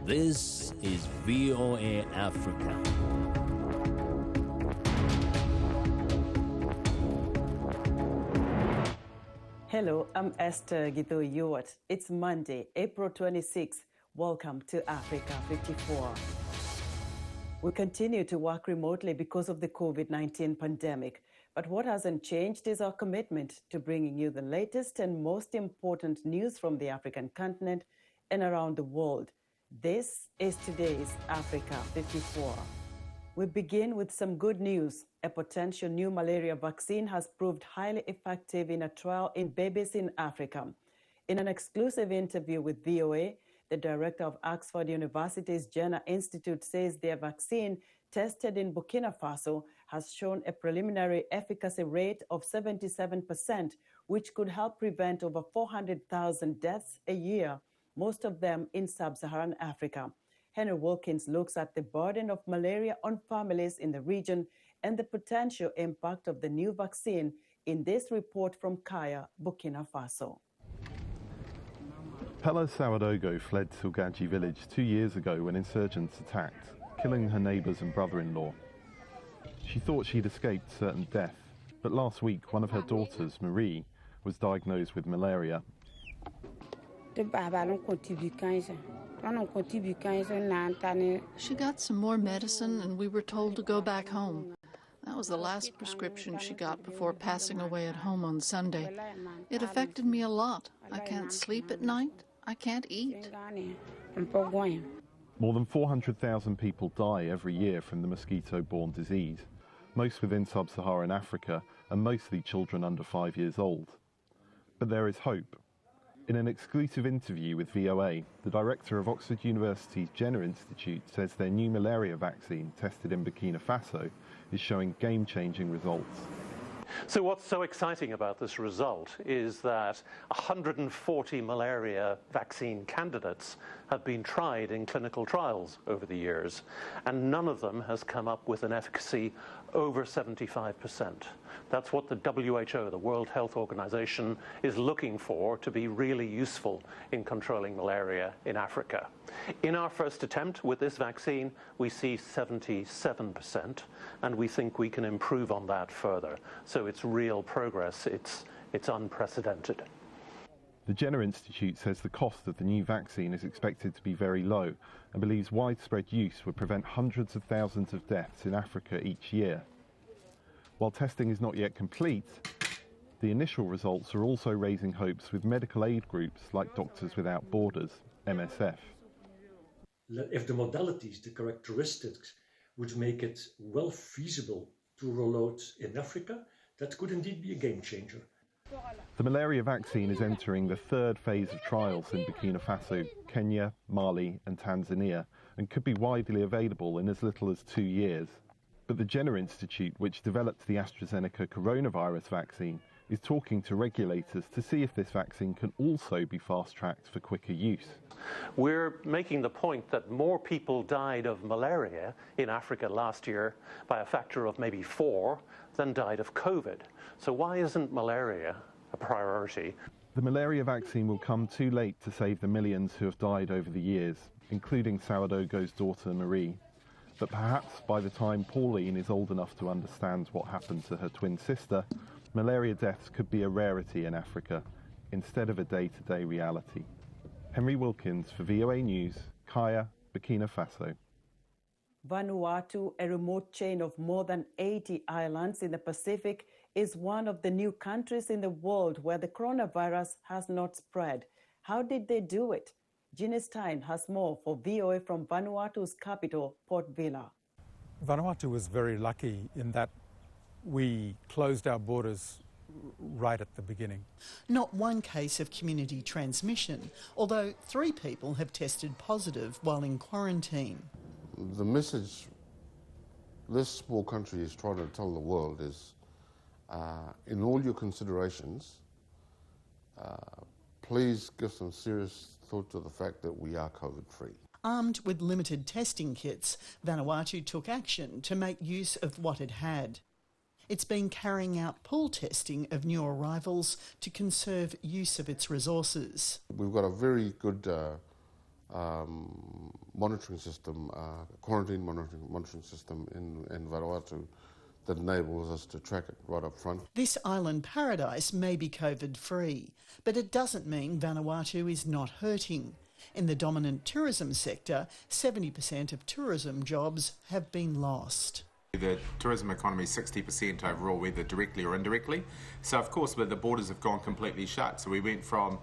This is VOA Africa. Hello, I'm Esther Githui-Ewart. It's Monday, April 26th. Welcome to Africa 54. We continue to work remotely because of the COVID-19 pandemic. But what hasn't changed is our commitment to bringing you the latest and most important news from the African continent and around the world. This is today's Africa 54. We begin with some good news. A potential new malaria vaccine has proved highly effective in a trial in babies in Africa. In an exclusive interview with VOA, the director of Oxford University's Jenner Institute says their vaccine tested in Burkina Faso has shown a preliminary efficacy rate of 77%, which could help prevent over 400,000 deaths a year, most of them in sub-Saharan Africa. Henry Wilkins looks at the burden of malaria on families in the region and the potential impact of the new vaccine in this report from Kaya, Burkina Faso. Pella Sawadogo fled Silgaji village 2 years ago when insurgents attacked, killing her neighbours and brother-in-law. She thought she'd escaped certain death, but last week one of her daughters, Marie, was diagnosed with malaria. She got some more medicine and we were told to go back home. That was the last prescription she got before passing away at home on Sunday. It affected me a lot. I can't sleep at night. I can't eat. More than 400,000 people die every year from the mosquito-borne disease, most within sub-Saharan Africa and mostly children under 5 years old. But there is hope. In an exclusive interview with VOA, the director of Oxford University's Jenner Institute says their new malaria vaccine tested in Burkina Faso is showing game-changing results. So what's so exciting about this result is that 140 malaria vaccine candidates have been tried in clinical trials over the years, and none of them has come up with an efficacy over 75%. That's what the WHO, the World Health Organization, is looking for to be really useful in controlling malaria in Africa. In our first attempt with this vaccine, we see 77%, and we think we can improve on that further. So it's real progress. It's unprecedented. The Jenner Institute says the cost of the new vaccine is expected to be very low and believes widespread use would prevent hundreds of thousands of deaths in Africa each year. While testing is not yet complete, the initial results are also raising hopes with medical aid groups like Doctors Without Borders, MSF. If the modalities, the characteristics would make it well feasible to roll out in Africa, that could indeed be a game changer. The malaria vaccine is entering the third phase of trials in Burkina Faso, Kenya, Mali and Tanzania, and could be widely available in as little as 2 years. But the Jenner Institute, which developed the AstraZeneca coronavirus vaccine, is talking to regulators to see if this vaccine can also be fast-tracked for quicker use. We're making the point that more people died of malaria in Africa last year by a factor of maybe 4 than died of COVID. So why isn't malaria a priority? The malaria vaccine will come too late to save the millions who have died over the years, including Sawadogo's daughter Marie. But perhaps by the time Pauline is old enough to understand what happened to her twin sister, malaria deaths could be a rarity in Africa, instead of a day-to-day reality. Henry Wilkins for VOA News, Kaya, Burkina Faso. Vanuatu, a remote chain of more than 80 islands in the Pacific, is one of the new countries in the world where the coronavirus has not spread. How did they do it? Ginny Stein has more for VOA from Vanuatu's capital, Port Vila. Vanuatu was very lucky in that we closed our borders right at the beginning. Not one case of community transmission, although 3 people have tested positive while in quarantine. The message this small country is trying to tell the world is, in all your considerations, please give some serious thought to the fact that we are COVID-free. Armed with limited testing kits, Vanuatu took action to make use of what it had. It's been carrying out pool testing of new arrivals to conserve use of its resources. We've got a very good monitoring system, quarantine monitoring system in Vanuatu that enables us to track it right up front. This island paradise may be COVID-free, but it doesn't mean Vanuatu is not hurting. In the dominant tourism sector, 70% of tourism jobs have been lost. The tourism economy is 60% overall, whether directly or indirectly. So, of course, the borders have gone completely shut. So we went from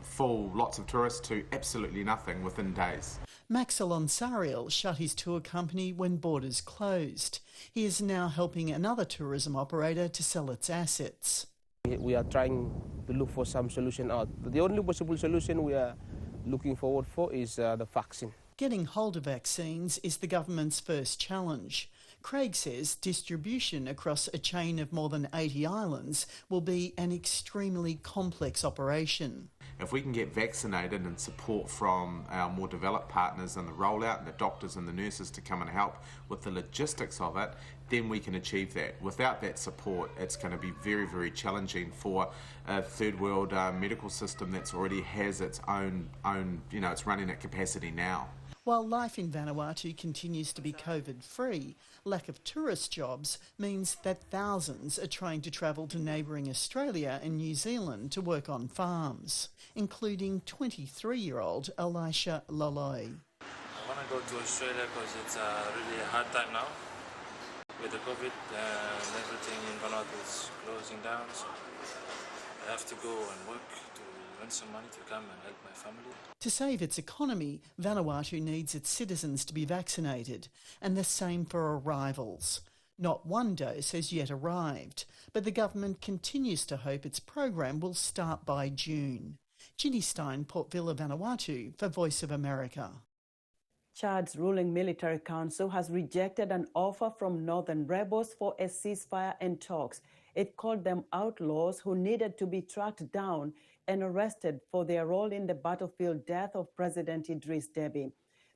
full lots of tourists to absolutely nothing within days. Max Alonsariel shut his tour company when borders closed. He is now helping another tourism operator to sell its assets. We are trying to look for some solution out. The only possible solution we are looking forward for is the vaccine. Getting hold of vaccines is the government's first challenge. Craig says distribution across a chain of more than 80 islands will be an extremely complex operation. If we can get vaccinated and support from our more developed partners and the rollout and the doctors and the nurses to come and help with the logistics of it, then we can achieve that. Without that support, it's going to be very, very challenging for a third world medical system that's already has its own, it's running at capacity now. While life in Vanuatu continues to be COVID-free, lack of tourist jobs means that thousands are trying to travel to neighbouring Australia and New Zealand to work on farms, including 23-year-old Elisha Loloi. I want to go to Australia because it's really a hard time now. With the COVID and everything in Vanuatu is closing down, so I have to go and work to earn some money to come and help my family. To save its economy, Vanuatu needs its citizens to be vaccinated, and the same for arrivals. Not one dose has yet arrived, but the government continues to hope its program will start by June. Ginny Stein, Port Vila, Vanuatu, for Voice of America. Chad's ruling military council has rejected an offer from northern rebels for a ceasefire and talks. It called them outlaws who needed to be tracked down and arrested for their role in the battlefield death of President Idriss Deby.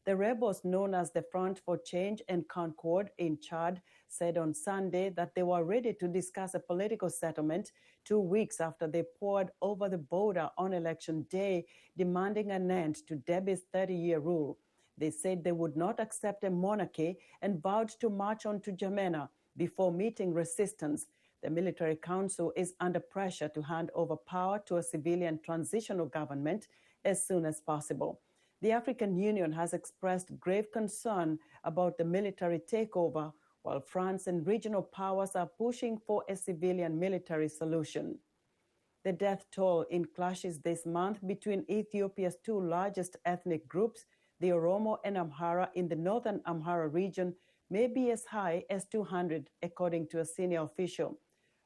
The rebels, known as the Front for Change and Concord in Chad, said on Sunday that they were ready to discuss a political settlement 2 weeks after they poured over the border on election day, demanding an end to Deby's 30-year rule. They said they would not accept a monarchy and vowed to march on to N'Djamena before meeting resistance. The military council is under pressure to hand over power to a civilian transitional government as soon as possible. The African Union has expressed grave concern about the military takeover, while France and regional powers are pushing for a civilian-military solution. The death toll in clashes this month between Ethiopia's two largest ethnic groups, the Oromo and Amhara in the northern Amhara region, may be as high as 200, according to a senior official.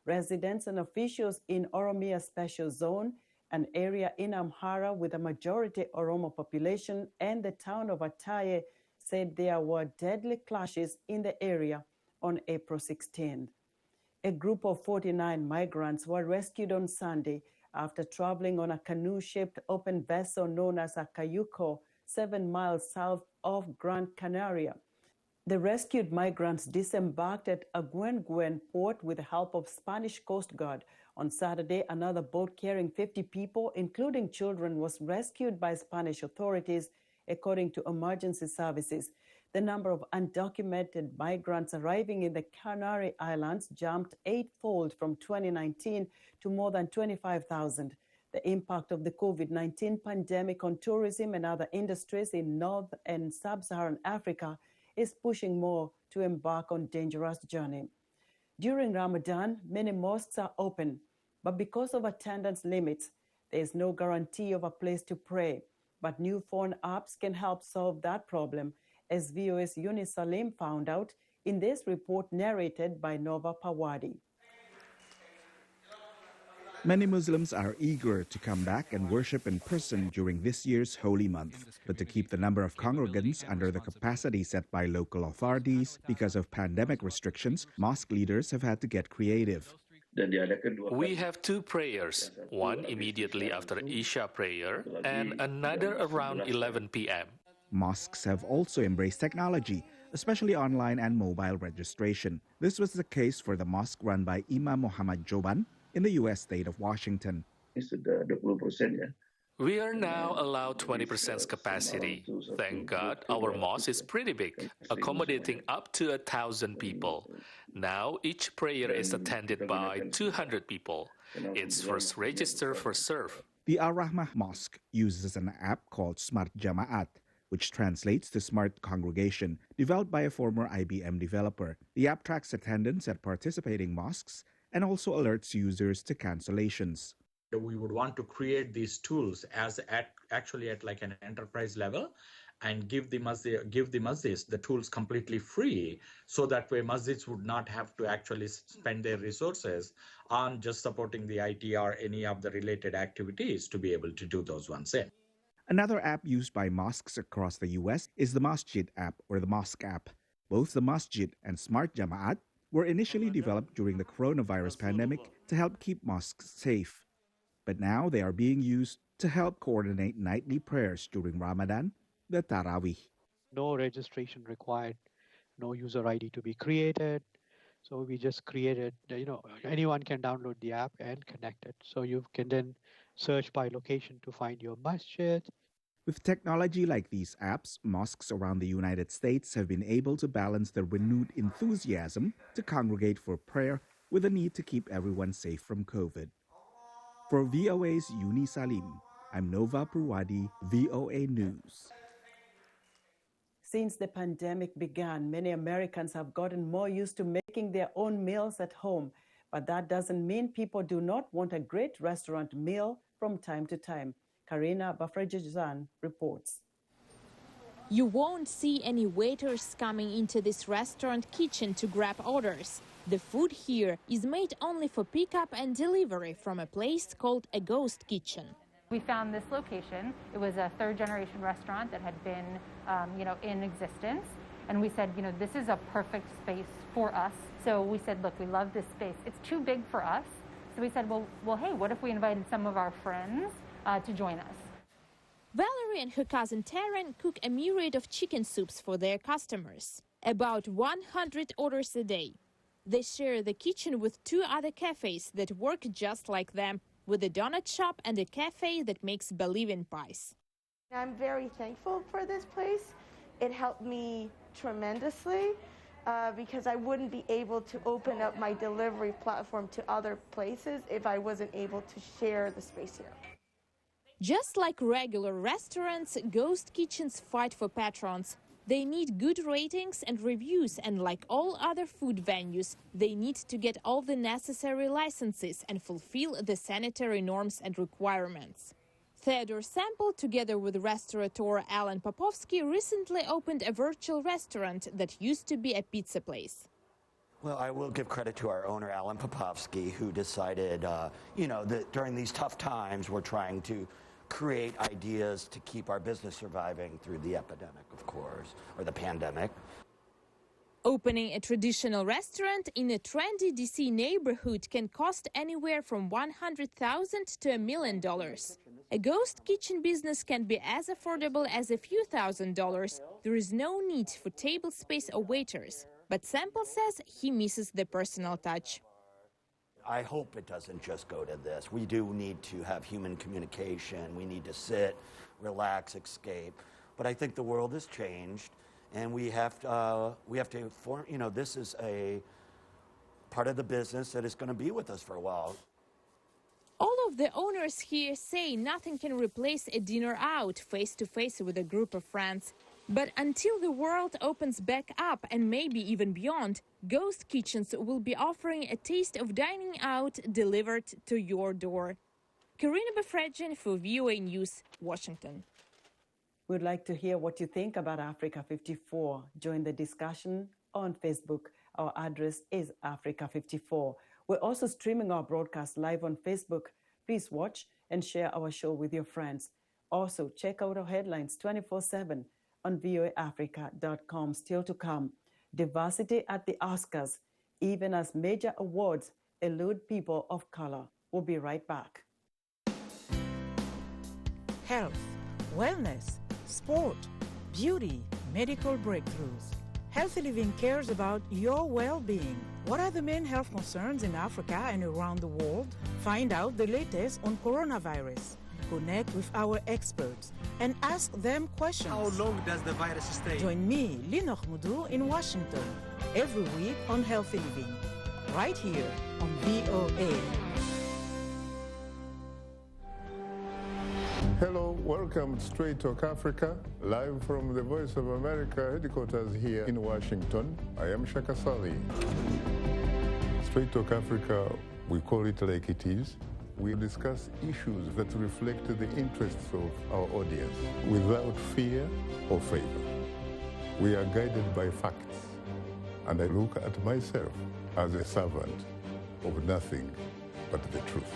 Residents and officials in Oromia Special Zone, an area in Amhara with a majority Oromo population, and the town of Ataye, said there were deadly clashes in the area on April 16th. A group of 49 migrants were rescued on Sunday after traveling on a canoe-shaped open vessel known as a cayuco, 7 miles south of Gran Canaria. The rescued migrants disembarked at Aguenguen port with the help of Spanish Coast Guard. On Saturday, another boat carrying 50 people, including children, was rescued by Spanish authorities, according to emergency services. The number of undocumented migrants arriving in the Canary Islands jumped eightfold from 2019 to more than 25,000. The impact of the COVID-19 pandemic on tourism and other industries in North and Sub-Saharan Africa is pushing more to embark on dangerous journey. During Ramadan, many mosques are open, but because of attendance limits, there is no guarantee of a place to pray. But new phone apps can help solve that problem, as VOA's Yunus Salim found out in this report narrated by Nova Pawadi. Many Muslims are eager to come back and worship in person during this year's holy month. But to keep the number of congregants under the capacity set by local authorities because of pandemic restrictions, mosque leaders have had to get creative. We have two prayers, one immediately after Isha prayer and another around 11 p.m. Mosques have also embraced technology, especially online and mobile registration. This was the case for the mosque run by Imam Muhammad Joban in the U.S. state of Washington. We are now allowed 20% capacity. Thank God, our mosque is pretty big, accommodating up to 1,000 people. Now, each prayer is attended by 200 people. It's first register, first serve. The Al-Rahmah Mosque uses an app called Smart JAMAAT, which translates to Smart Congregation, developed by a former IBM developer. The app tracks attendance at participating mosques and also alerts users to cancellations. We would want to create these tools actually at like an enterprise level and give the masjids the tools completely free, so that way masjids would not have to actually spend their resources on just supporting the IT or any of the related activities to be able to do those ones in. Another app used by mosques across the U.S. is the Masjid app or the Mosque app. Both the Masjid and Smart JAMAAT were initially developed during the coronavirus pandemic to help keep mosques safe. But now they are being used to help coordinate nightly prayers during Ramadan, the Tarawih. No registration required, no user ID to be created. So we just created, anyone can download the app and connect it. So you can then search by location to find your masjid. With technology like these apps, mosques around the United States have been able to balance their renewed enthusiasm to congregate for prayer with the need to keep everyone safe from COVID. For VOA's Yuni Salim, I'm Nova Purwadi, VOA News. Since the pandemic began, many Americans have gotten more used to making their own meals at home. But that doesn't mean people do not want a great restaurant meal from time to time. Karina Bafrejizan reports. You won't see any waiters coming into this restaurant kitchen to grab orders. The food here is made only for pickup and delivery from a place called a ghost kitchen. We found this location. It was a third-generation restaurant that had been, in existence. And we said, this is a perfect space for us. So we said, look, we love this space. It's too big for us. So we said, well, hey, what if we invited some of our friends to join us? Valerie and her cousin Taryn cook a myriad of chicken soups for their customers. About 100 orders a day. They share the kitchen with two other cafes that work just like them, with a donut shop and a cafe that makes Bolivian pies. I'm very thankful for this place. It helped me tremendously because I wouldn't be able to open up my delivery platform to other places if I wasn't able to share the space here. Just like regular restaurants, ghost kitchens fight for patrons. They need good ratings and reviews, and like all other food venues, they need to get all the necessary licenses and fulfill the sanitary norms and requirements. Theodore Sampel, together with restaurateur Alan Popovsky, recently opened a virtual restaurant that used to be a pizza place. Well, I will give credit to our owner, Alan Popovsky, who decided, that during these tough times, we're trying to create ideas to keep our business surviving through the epidemic, of course, or the pandemic. Opening a traditional restaurant in a trendy DC neighborhood can cost anywhere from $100,000 to $1 million. A ghost kitchen business can be as affordable as a few $1,000s. There is no need for table space or waiters. But Sampel says he misses the personal touch. I hope it doesn't just go to this. We do need to have human communication. We need to sit, relax, escape. But I think the world has changed, and we have to form, this is a part of the business that is going to be with us for a while. All of the owners here say nothing can replace a dinner out face-to-face with a group of friends. But until the world opens back up, and maybe even beyond, ghost kitchens will be offering a taste of dining out delivered to your door. Karina Bafredjian for VOA News, Washington. We'd like to hear what you think about Africa 54. Join the discussion on Facebook. Our address is Africa 54. We're also streaming our broadcast live on Facebook. Please watch and share our show with your friends. Also, check out our headlines 24/7 on voaafrica.com. Still to come, diversity at the Oscars, even as major awards elude people of color. We'll be right back. Health, wellness, sport, beauty, medical breakthroughs. Healthy Living cares about your well-being. What are the main health concerns in Africa and around the world? Find out the latest on coronavirus. Connect with our experts and ask them questions. How long does the virus stay? Join me, Linoch Mudu, in Washington every week on Healthy Living, right here on VOA. Hello, welcome to Straight Talk Africa, live from the Voice of America headquarters here in Washington. I am Shaka Sali. Straight Talk Africa, we call it like it is. We discuss issues that reflect the interests of our audience without fear or favor. We are guided by facts, and I look at myself as a servant of nothing but the truth.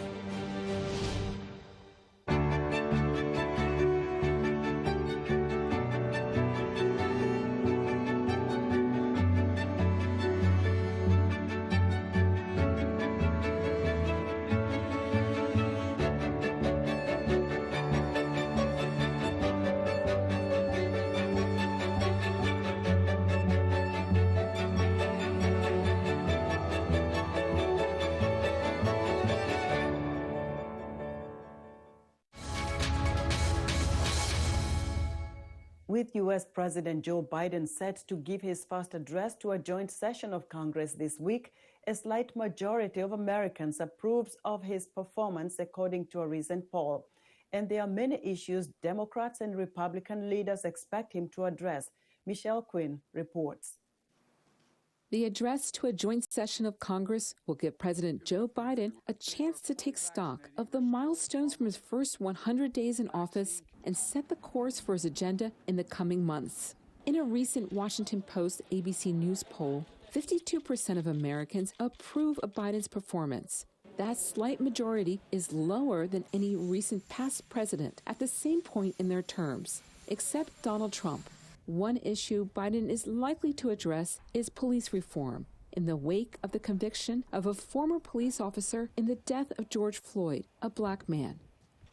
With U.S. President Joe Biden set to give his first address to a joint session of Congress this week, a slight majority of Americans approves of his performance, according to a recent poll. And there are many issues Democrats and Republican leaders expect him to address. Michelle Quinn reports. The address to a joint session of Congress will give President Joe Biden a chance to take stock of the milestones from his first 100 days in office and set the course for his agenda in the coming months. In a recent Washington Post ABC News poll, 52% of Americans approve of Biden's performance. That slight majority is lower than any recent past president at the same point in their terms, except Donald Trump. One issue Biden is likely to address is police reform in the wake of the conviction of a former police officer in the death of George Floyd, a black man.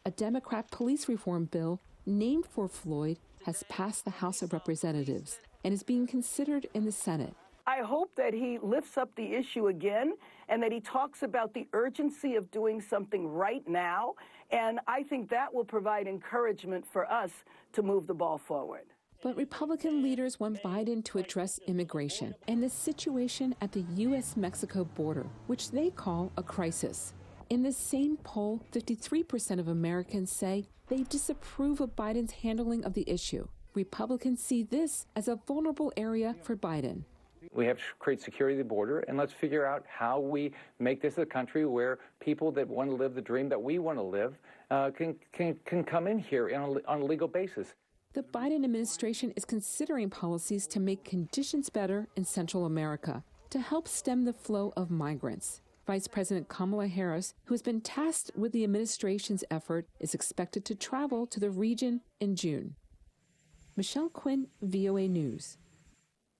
A Democrat police reform bill named for Floyd has passed the House of Representatives and is being considered in the Senate. I hope that he lifts up the issue again and that he talks about the urgency of doing something right now. And I think that will provide encouragement for us to move the ball forward. But Republican leaders want Biden to address immigration and the situation at the U.S.-Mexico border, which they call a crisis. In the same poll, 53% of Americans say they disapprove of Biden's handling of the issue. Republicans see this as a vulnerable area for Biden. We have to create security of the border, and let's figure out how we make this a country where people that want to live the dream that we want to live can come in here on a legal basis. The Biden administration is considering policies to make conditions better in Central America to help stem the flow of migrants. Vice President Kamala Harris, who has been tasked with the administration's effort, is expected to travel to the region in June. Michelle Quinn, VOA News.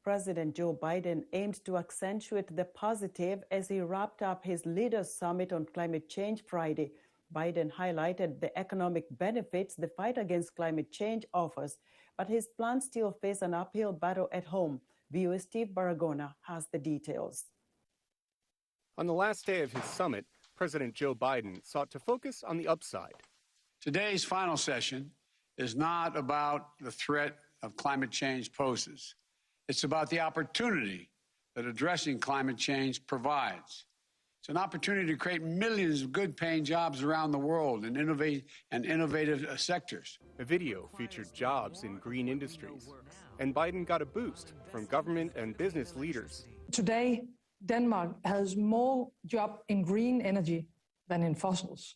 President Joe Biden aimed to accentuate the positive as he wrapped up his Leaders' Summit on Climate Change Friday. Biden highlighted the economic benefits the fight against climate change offers, but his plans still face an uphill battle at home. VOA Steve Baragona has the details. On the last day of his summit, President Joe Biden sought to focus on the upside. Today's final session is not about the threat of climate change poses. It's about the opportunity that addressing climate change provides. It's an opportunity to create millions of good-paying jobs around the world in innovative sectors. The video featured jobs in green industries, and Biden got a boost from government and business leaders. Today, Denmark has more jobs in green energy than in fossils,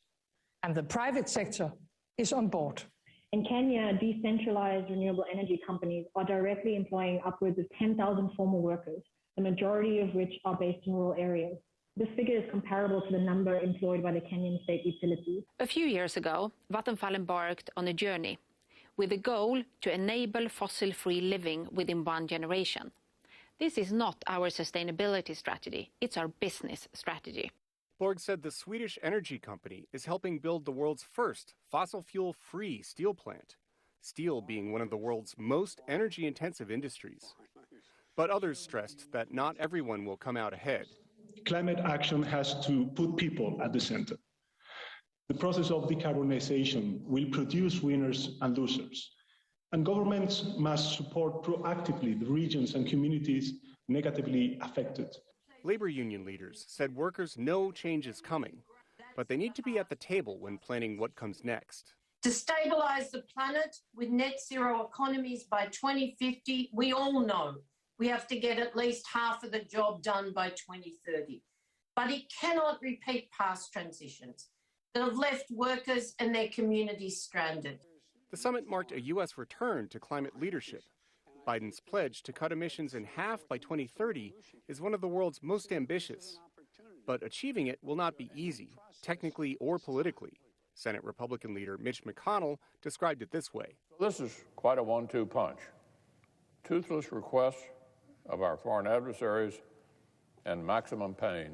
and the private sector is on board. In Kenya, decentralized renewable energy companies are directly employing upwards of 10,000 former workers, the majority of which are based in rural areas. This figure is comparable to the number employed by the Kenyan state utilities. A few years ago, Vattenfall embarked on a journey with the goal to enable fossil-free living within one generation. This is not our sustainability strategy, it's our business strategy. Borg said the Swedish energy company is helping build the world's first fossil fuel-free steel plant, steel being one of the world's most energy-intensive industries. But others stressed that not everyone will come out ahead. Climate action has to put people at the center. The process of decarbonization will produce winners and losers, and governments must support proactively the regions and communities negatively affected. Labor union leaders said workers know change is coming, but they need to be at the table when planning what comes next. To stabilise the planet with net zero economies by 2050, we all know we have to get at least half of the job done by 2030. But it cannot repeat past transitions that have left workers and their communities stranded. The summit marked a U.S. return to climate leadership. Biden's pledge to cut emissions in half by 2030 is one of the world's most ambitious. But achieving it will not be easy, technically or politically. Senate Republican leader Mitch McConnell described it this way. This is quite a 1-2 punch. Toothless requests of our foreign adversaries and maximum pain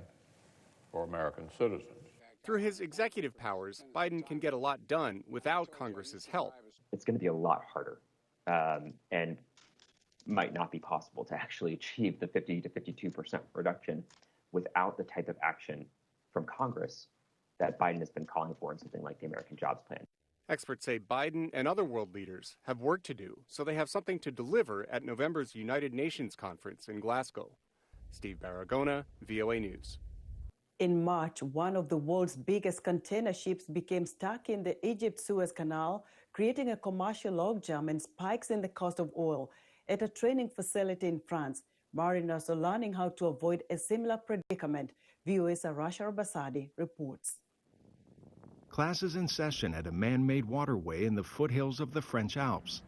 for American citizens. Through his executive powers, Biden can get a lot done without Congress's help. It's going to be a lot harder and might not be possible to actually achieve the 50 to 52% reduction without the type of action from Congress that Biden has been calling for in something like the American Jobs Plan. Experts say Biden and other world leaders have work to do, so they have something to deliver at November's United Nations conference in Glasgow. Steve Baragona, VOA News. In March, one of the world's biggest container ships became stuck in the Egypt-Suez Canal, creating a commercial logjam and spikes in the cost of oil. At a training facility in France, mariners are learning how to avoid a similar predicament. VOA's Arasha Basadi reports. Classes in session at a man-made waterway in the foothills of the French Alps.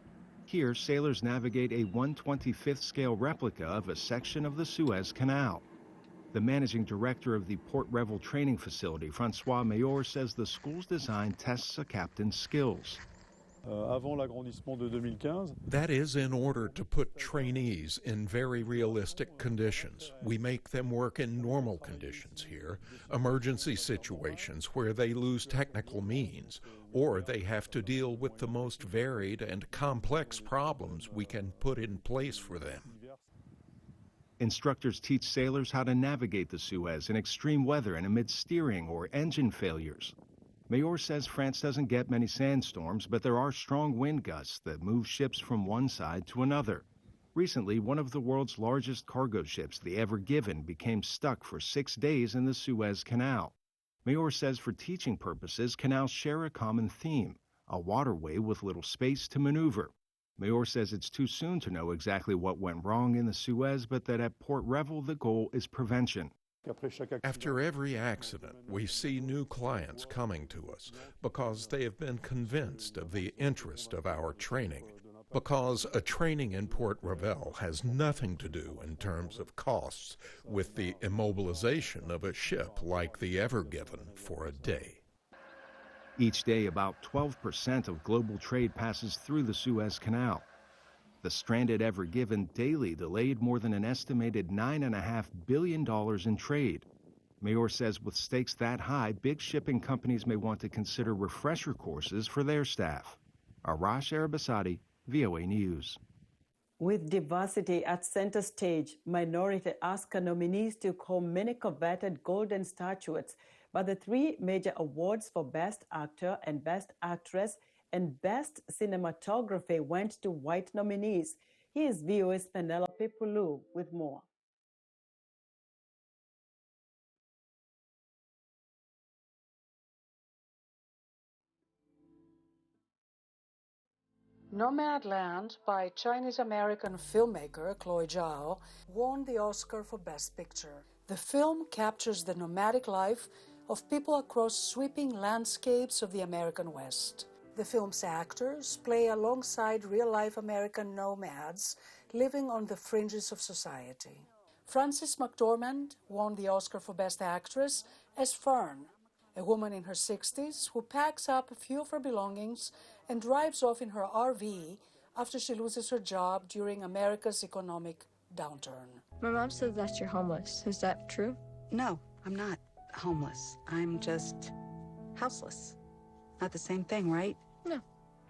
Here, sailors navigate a 1/25th scale replica of a section of the Suez Canal. The managing director of the Port Revel training facility, Francois, says the school's design tests a captain's skills. That is in order to put trainees in very realistic conditions. We make them work in normal conditions here, emergency situations where they lose technical means, or they have to deal with the most varied and complex problems we can put in place for them. Instructors teach sailors how to navigate the Suez in extreme weather and amid steering or engine failures. Mayor says France doesn't get many sandstorms, but there are strong wind gusts that move ships from one side to another. Recently, one of the world's largest cargo ships, the Ever Given, became stuck for 6 days in the Suez Canal. Mayor says for teaching purposes, canals share a common theme, a waterway with little space to maneuver. Mayor says it's too soon to know exactly what went wrong in the Suez, but that at Port Revel, the goal is prevention. After every accident, we see new clients coming to us because they have been convinced of the interest of our training. Because a training in Port Revel has nothing to do in terms of costs with the immobilization of a ship like the Ever Given for a day. Each day, about 12% of global trade passes through the Suez Canal. The stranded Ever Given daily delayed more than an estimated $9.5 billion in trade. Mayor says with stakes that high, big shipping companies may want to consider refresher courses for their staff. Arash Arabasadi, VOA News. With diversity at center stage, minority Oscar nominees took home many coveted golden statuettes, but the three major awards for Best Actor and Best Actress and Best Cinematography went to white nominees. Here's VOA's Penelope Pulu with more. Nomadland by Chinese-American filmmaker Chloe Zhao won the Oscar for Best Picture. The film captures the nomadic life of people across sweeping landscapes of the American West. The film's actors play alongside real-life American nomads living on the fringes of society. Frances McDormand won the Oscar for Best Actress as Fern, a woman in her 60s who packs up a few of her belongings and drives off in her RV after she loses her job during America's economic downturn. My mom says that you're homeless. Is that true? No, I'm not homeless. I'm just houseless. Not the same thing, right? No.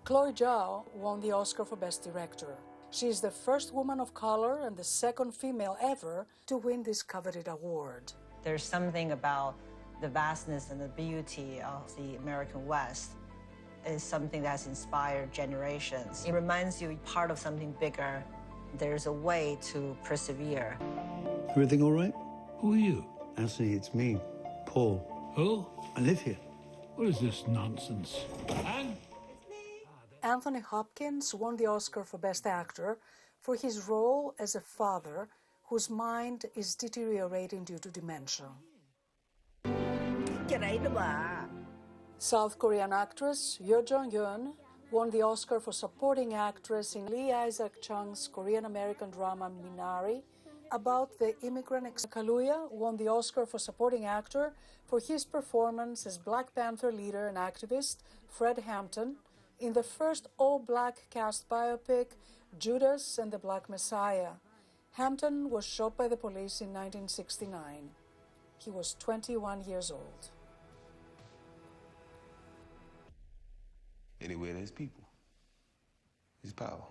Chloe Zhao won the Oscar for Best Director. She is the first woman of color and the second female ever to win this coveted award. There's something about the vastness and the beauty of the American West is something that's inspired generations. It reminds you part of something bigger. There's a way to persevere. Everything all right? Who are you? Actually, it's me, Paul. Who? I live here. What is this nonsense? And Anthony Hopkins won the Oscar for Best Actor for his role as a father whose mind is deteriorating due to dementia. South Korean actress Yoo Jong-yeon won the Oscar for supporting actress in Lee Isaac Chung's Korean-American drama Minari about the immigrant Kaluuya won the Oscar for supporting actor for his performance as Black Panther leader and activist Fred Hampton in the first all-black cast biopic Judas and the Black Messiah. Hampton was shot by the police in 1969. He was 21 years old. Anywhere there's people, there's power.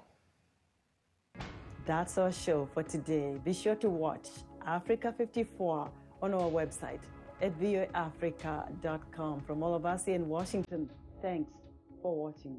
That's our show for today. Be sure to watch Africa 54 on our website at voaafrica.com. From all of us here in Washington, thanks for watching.